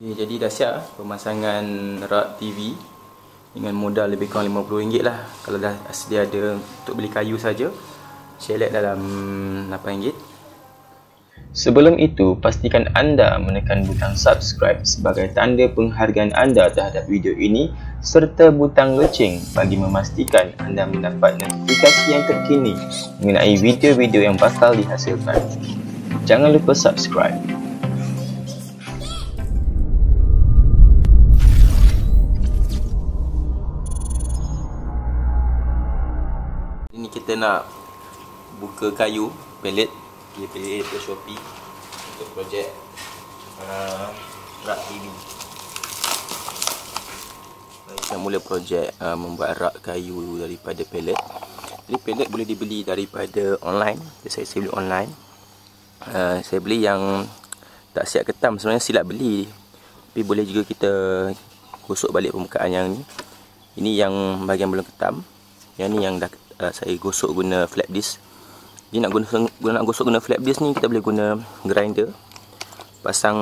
Jadi dah siap pemasangan rak TV dengan modal lebih kurang RM50 lah. Kalau dah sedia ada untuk beli kayu saja, shellac dalam RM8. Sebelum itu, pastikan anda menekan butang subscribe sebagai tanda penghargaan anda terhadap video ini serta butang loceng bagi memastikan anda mendapat notifikasi yang terkini mengenai video-video yang bakal dihasilkan. Jangan lupa subscribe. Ini kita nak buka kayu pelet, pelet ke Shopee untuk projek rak TV. Kita mula projek membuat rak kayu daripada pelet. Jadi pelet boleh dibeli daripada online. Saya beli online. Saya beli yang tak siap ketam, sebenarnya silap beli. Tapi boleh juga kita gosok balik permukaan yang ni. Ini yang bahagian belum ketam. Yang ni yang dah saya gosok guna flap disk. Jadi nak gosok guna flap disk ni, kita boleh guna grinder. Pasang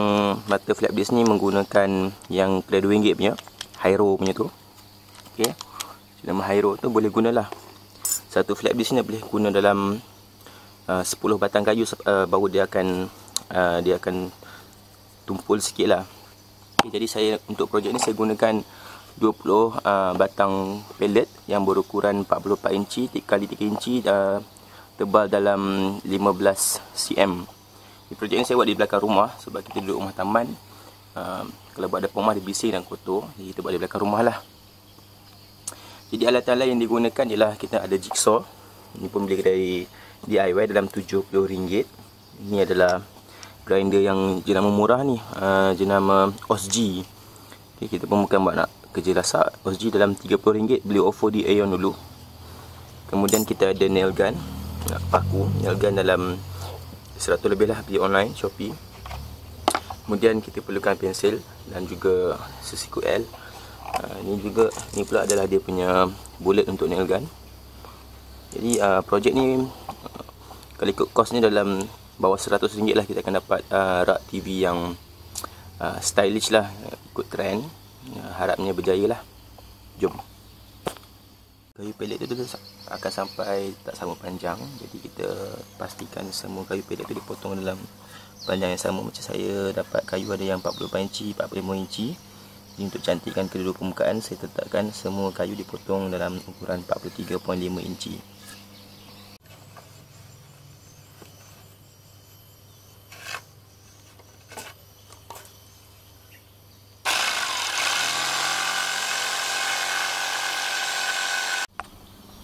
mata flap disk ni menggunakan yang kedai RM2 punya, Hyro punya tu. Okey. Nama Hyro tu boleh gunalah. Satu flap disk ni boleh guna dalam 10 batang kayu, baru dia akan tumpul sikit lah. Okay, jadi saya untuk projek ni saya gunakan 20 batang pellet yang berukuran 44 inci x 3 inci, tebal dalam 15 cm. Projek ni saya buat di belakang rumah sebab kita duduk rumah taman. Kalau buat depan rumah dia bising dan kotor, jadi kita buat di belakang rumah lah. Jadi alat-alat yang digunakan ialah kita ada jigsaw. Ini pun beli dari DIY dalam RM70. Ini adalah grinder yang jenama murah ni, jenama OSG. Okay, kita pun bukan buat nak kerja lasak. OSG dalam RM30, beli OFO di Aeon dulu. Kemudian kita ada nail gun, paku nail gun dalam 100 lebih lah, beli online Shopee. Kemudian kita perlukan pensel dan juga sesiku L. Ini pula adalah dia punya bullet untuk nail gun. Jadi projek ni kalau ikut kos ni dalam bawah RM100 lah kita akan dapat rak TV yang stylish lah, ikut trend. Harapnya berjaya lah. Jom. Kayu pelet tu akan sampai tak sama panjang. Jadi kita pastikan semua kayu pelet tu dipotong dalam panjang yang sama. Macam saya dapat kayu ada yang 44 inci, 45 inci. Jadi untuk cantikkan kedua permukaan, saya letakkan semua kayu dipotong dalam ukuran 43.5 inci.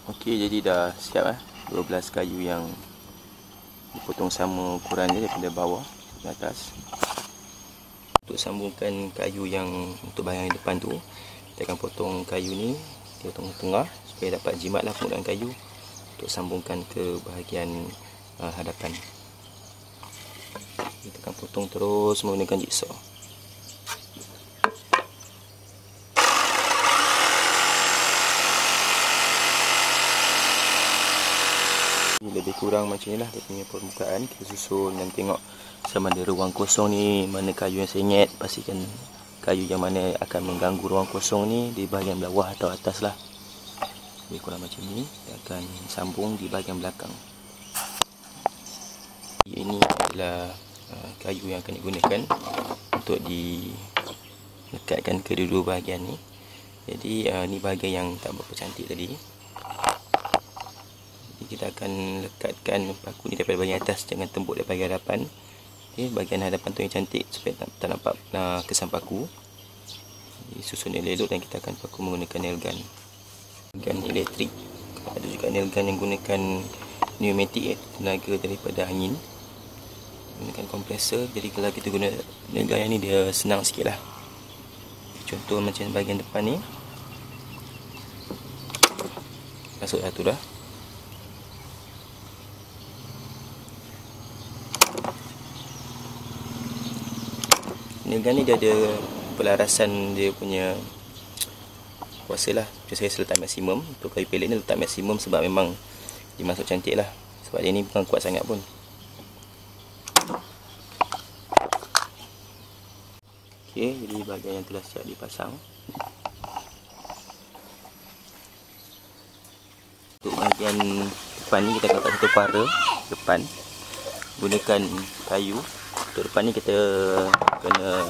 Okey, jadi dah siap 12 kayu yang dipotong sama ukuran dia daripada bawah ke atas. Untuk sambungkan kayu yang untuk bahagian depan tu, kita akan potong kayu ni, kita potong tengah supaya dapat jimatlah penggunaan kayu untuk sambungkan ke bahagian hadapan. Kita akan potong terus menggunakan jigsaw. Lebih kurang macam ni lah dia punya permukaan. Kita susun dan tengok sama ada ruang kosong ni mana kayu yang sengit. Pastikan kayu yang mana akan mengganggu ruang kosong ni di bahagian bawah atau atas lah. Lebih kurang macam ni. Kita akan sambung di bahagian belakang. Ini adalah kayu yang akan digunakan untuk dilekatkan kedua-dua bahagian ni. Jadi ni bahagian yang tak berapa cantik tadi. Kita akan lekatkan paku ni daripada bahagian atas, jangan tembuk dari bahagian hadapan. Okay, bahagian hadapan tu yang cantik supaya tak nampak kesan paku. Susun elok dan kita akan paku menggunakan nail gun. Gun elektrik. Ada juga nail gun yang gunakan pneumatik, tenaga daripada angin. Gunakan kompresor. Jadi kalau kita guna nail gun yang ni dia senang sikit lah. Contoh macam bahagian depan ni. Masuk satu dah. Nail gun ni dia ada pelarasan dia punya kuasa lah. Macam saya letak maksimum. Untuk kayu pelet ni letak maksimum sebab memang dia masuk cantik lah. Sebab dia ni bukan kuat sangat pun. Okey, jadi bahagian yang telah siap dipasang. Untuk bahagian depan ni kita akan letak satu para depan gunakan kayu. Untuk depan ni kita kena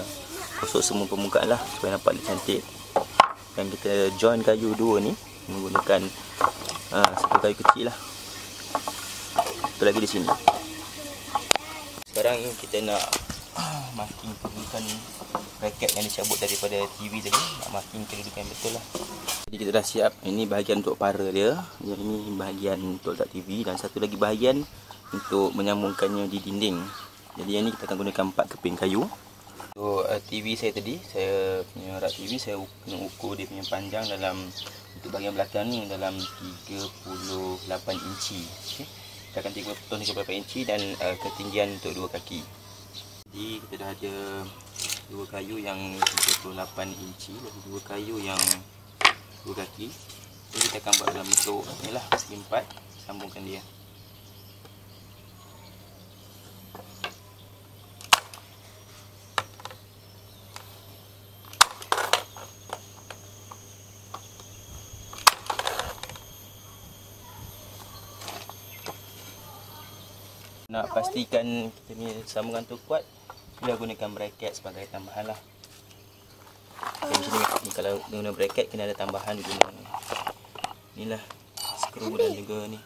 gosok semua permukaan lah supaya nampak lebih cantik. Dan kita join kayu dua ni menggunakan satu kayu kecil lah. Satu lagi di sini. Sekarang kita nak marking kedudukan bracket yang dicabut daripada TV tadi. Nak marking kedudukan betul lah. Jadi kita dah siap. Ini bahagian untuk para dia. Yang ini bahagian untuk letak TV. Dan satu lagi bahagian untuk menyambungkannya di dinding. Jadi yang ni kita akan gunakan 4 keping kayu. Untuk TV saya tadi, saya punya rak TV saya kena ukur dia punya panjang dalam, untuk bahagian belakang ni dalam 38 inci. Okay. Kita akan potong 38 inci dan ketinggian untuk dua kaki. Jadi kita dah ada dua kayu yang 38 inci, dan dua kayu yang dua kaki. Jadi kita akan buat dalam bentuk ni lah, segi 4, sambungkan dia. Nak pastikan kita ni sambungan tu kuat, kita gunakan bracket sebagai tambahan lah. Okay, macam ni, kalau guna bracket kena ada tambahan guna ni lah, skru dan juga ni.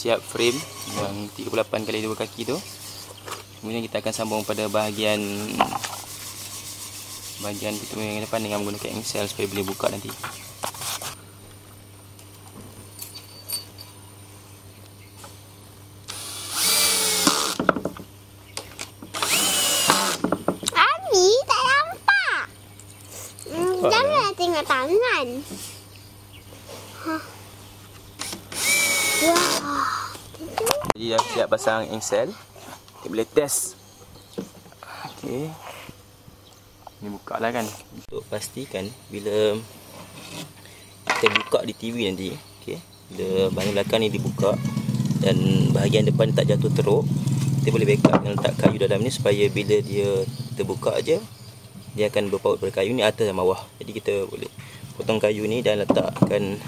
Siap frame yang 38 kali 2 kaki tu. Kemudian kita akan sambung pada bahagian pintu yang depan dengan menggunakan engsel supaya boleh buka nanti. Ami tak nampak. Janganlah tengok tangan. Wah. Jadi dah siap pasang engsel. Kita boleh test. Okey. Ni buka lah kan. Untuk pastikan bila kita buka di TV nanti, okey, bila bahagian belakang ni dibuka dan bahagian depan tak jatuh teruk, kita boleh backup dengan letak kayu dalam ni supaya bila dia terbuka aja, dia akan berpaut pada kayu ni atas dan bawah. Jadi kita boleh potong kayu ni dan letakkan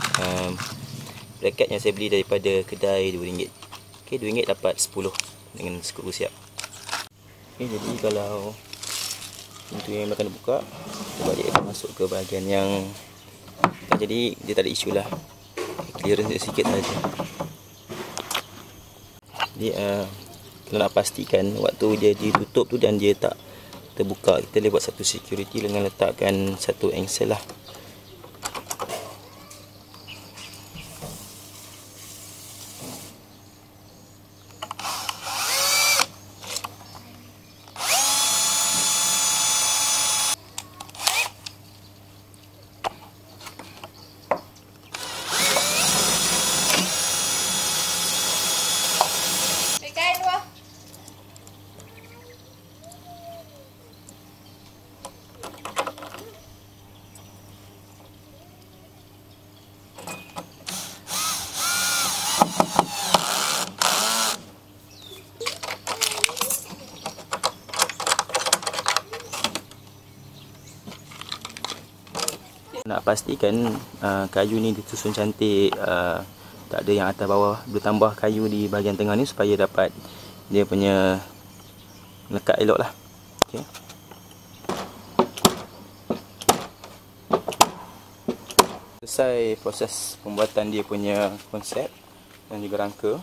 bracket yang saya beli daripada kedai RM2. Okey, RM2 dapat 10 dengan skru siap. Okey, jadi kalau pintu yang akan dibuka, kita balik masuk ke bahagian yang jadi dia tak ada isu lah, clearance sikit saja. Jadi kita nak pastikan waktu dia ditutup tu dan dia tak terbuka, kita boleh buat satu security dengan letakkan satu engsel lah. Nak pastikan kayu ni disusun cantik, tak ada yang atas bawah. Boleh tambah kayu di bahagian tengah ni supaya dapat dia punya lekat elok lah. Okay. Selesai proses pembuatan dia punya konsep dan juga rangka.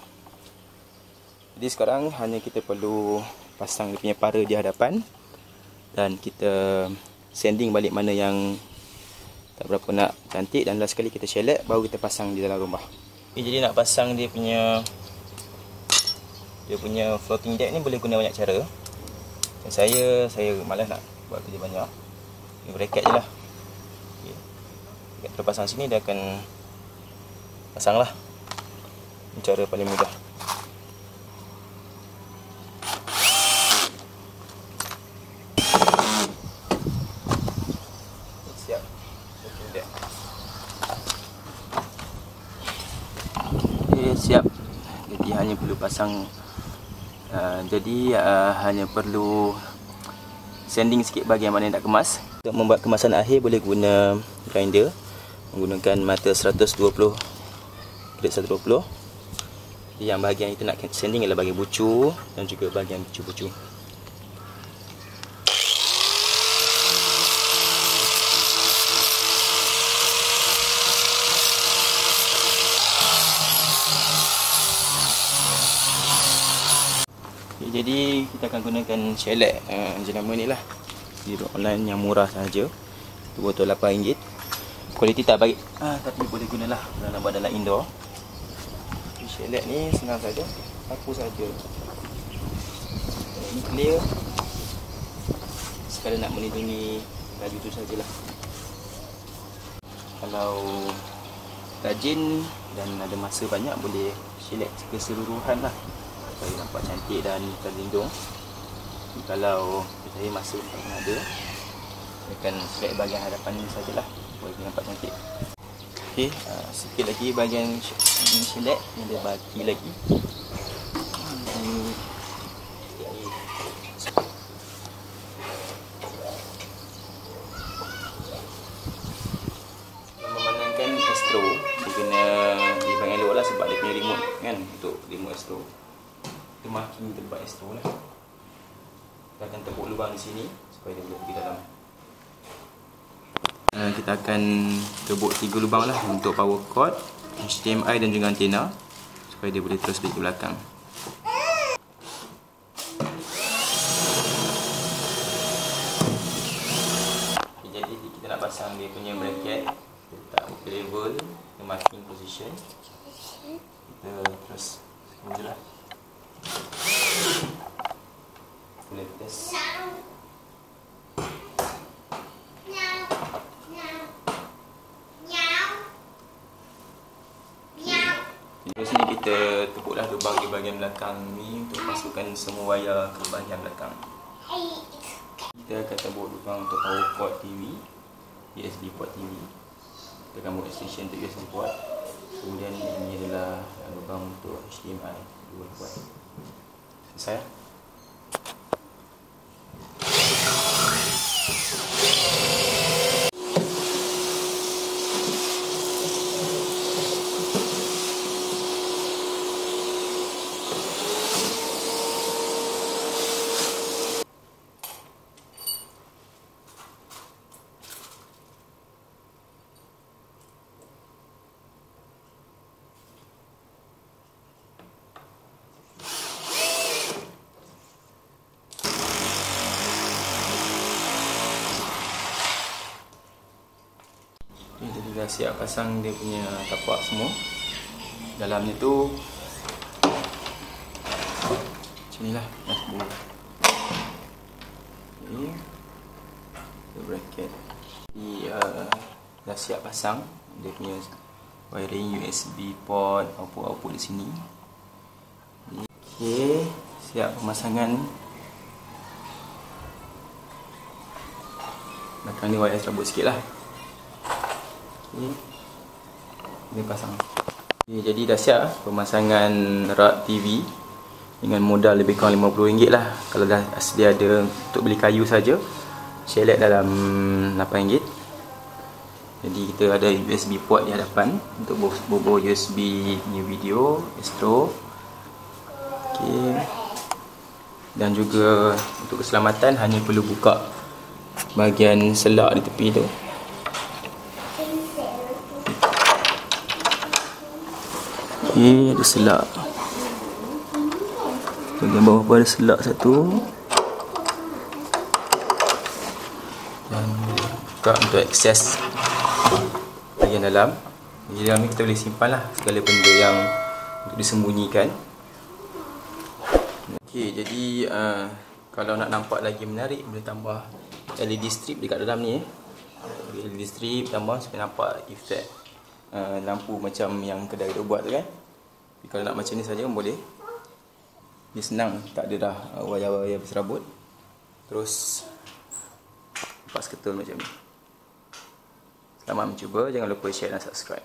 Jadi sekarang hanya kita perlu pasang dia punya para di hadapan dan kita sanding balik mana yang tak berapa nak cantik, dan last sekali kita shellac baru kita pasang di dalam rumah. Okay, jadi nak pasang dia punya floating deck ni boleh guna banyak cara. Dan saya malas nak buat kerja banyak. Ini bracket je lah. Okay. Kita pasang sini dia akan pasang lah. Ini cara paling mudah. siap. Jadi hanya perlu pasang hanya perlu sanding sikit bahagian mana yang nak kemas. Untuk membuat kemasan akhir boleh guna grinder menggunakan mata 120 grade 120. Yang bahagian itu nak sanding adalah bahagian bucu dan juga bahagian bucu-bucu. Jadi kita akan gunakan shellac jenama ni lah, di online yang murah sahaja. Itu botol RM8. Kualiti tak baik tapi boleh gunalah kalau nak buat dalam indoor. Shellac ni senang saja, sapu saja. Ini clear, sekadar nak melindungi laju tu sajalah. Kalau rajin dan ada masa banyak, boleh shellac keseluruhan lah supaya nampak cantik dan terlindung. Kalau saya masa tak ada, saya akan select bahagian hadapan ni sajalah supaya nampak cantik. Okey, sikit lagi bahagian shellac ni ada baki lagi. Memandangkan Astro, dia kena di bahagian luar lah sebab dia punya remote kan, untuk remote Astro. Kita marking tempat Astro lah. Kita akan tepuk lubang di sini supaya dia boleh pergi dalam. Kita akan tebuk 3 lubang lah untuk power cord, HDMI dan juga antena supaya dia boleh terus pergi ke belakang. Jadi kita nak pasang dia punya bracket, letak level, kita marking position, kita terus je lah. Boleh test. Terus ni kita tepuklah lubang di bahagian belakang ni untuk masukkan semua wayar ke bahagian belakang. Kita akan tepuk lubang untuk power cord TV, USB port TV. Kita akan buat extension untuk USB port. Kemudian ini adalah lubang untuk HDMI 2 port. Selesai. Jadi dah siap pasang dia punya tapak semua. Dalamnya tu macam ni lah. Okay. Bracket. Jadi dah siap pasang dia punya wiring USB port, output di sini. Okay, siap pemasangan. Belakang ni wire serabut sikit lah. Okay. Dia pasang. Okay, jadi dah siap pemasangan rak TV dengan modal lebih kurang RM50 lah. Kalau dah sedia ada untuk beli kayu saja, shellac dalam RM8. Jadi kita ada USB port di hadapan untuk bobo USB punya video, Astro. Okay. Dan juga untuk keselamatan hanya perlu buka bahagian selak di tepi tu. Okay, ada selak. Bahagian bawah pun ada selak satu. Dan buka untuk akses bahagian dalam. Jadi dalam ni kita boleh simpan lah segala benda yang untuk disembunyikan. Okay, jadi kalau nak nampak lagi menarik, boleh tambah LED strip dekat dalam ni. LED strip tambah supaya nampak efek lampu macam yang kedai dia buat tu kan. Tapi kalau nak macam ni saja pun boleh. Dia senang, tak ada dah wayar-wayar berserabut. Terus lepas ketul macam ni. Selamat mencuba, jangan lupa share dan subscribe.